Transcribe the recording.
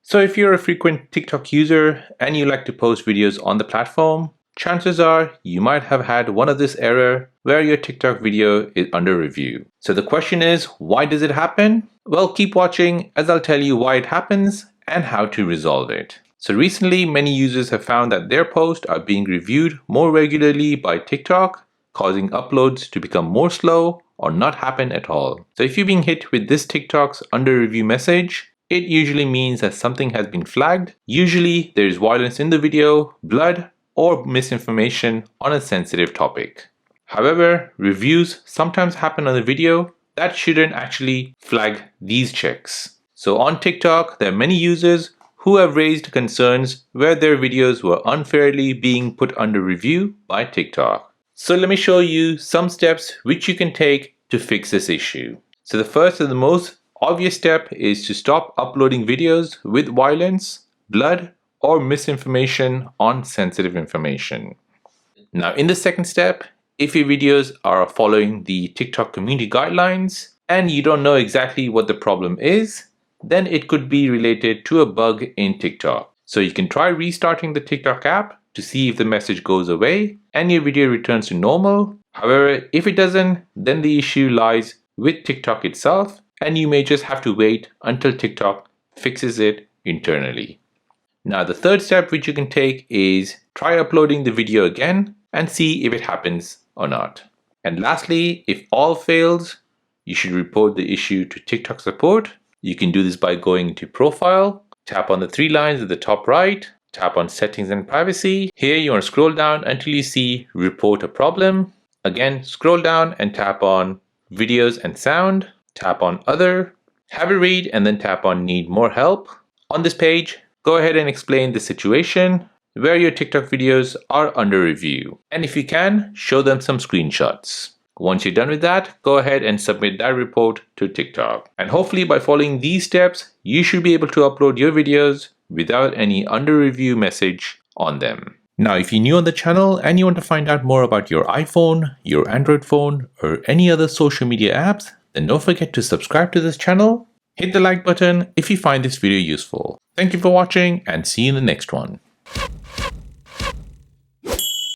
So if you're a frequent TikTok user and you like to post videos on the platform, chances are you might have had one of this error where your TikTok video is under review. So the question is, why does it happen? Well, keep watching as I'll tell you why it happens and how to resolve it. So recently, many users have found that their posts are being reviewed more regularly by TikTok, causing uploads to become more slow or not happen at all. So if you're being hit with this TikTok's under review message, it usually means that something has been flagged. Usually there is violence in the video, blood, or misinformation on a sensitive topic. However, reviews sometimes happen on the video that shouldn't actually flag these checks. So on TikTok, there are many users who have raised concerns where their videos were unfairly being put under review by TikTok. So let me show you some steps which you can take to fix this issue. So the first and the most obvious step is to stop uploading videos with violence, blood, or misinformation on sensitive information. Now, in the second step, if your videos are following the TikTok community guidelines and you don't know exactly what the problem is, then it could be related to a bug in TikTok. So you can try restarting the TikTok app to see if the message goes away and your video returns to normal. However, if it doesn't, then the issue lies with TikTok itself, and you may just have to wait until TikTok fixes it internally. Now, the third step which you can take is try uploading the video again and see if it happens or not. And lastly, if all fails, you should report the issue to TikTok support. You can do this by going to Profile, tap on the three lines at the top right, tap on Settings and Privacy. Here you want to scroll down until you see Report a Problem. Again, scroll down and tap on Videos and Sound. Tap on Other, have a read, and then tap on Need More Help. On this page, go ahead and explain the situation where your TikTok videos are under review. And if you can, show them some screenshots. Once you're done with that, go ahead and submit that report to TikTok. And hopefully by following these steps, you should be able to upload your videos without any under review message on them. Now, if you're new on the channel and you want to find out more about your iPhone, your Android phone, or any other social media apps, then don't forget to subscribe to this channel. Hit the like button if you find this video useful. Thank you for watching and see you in the next one.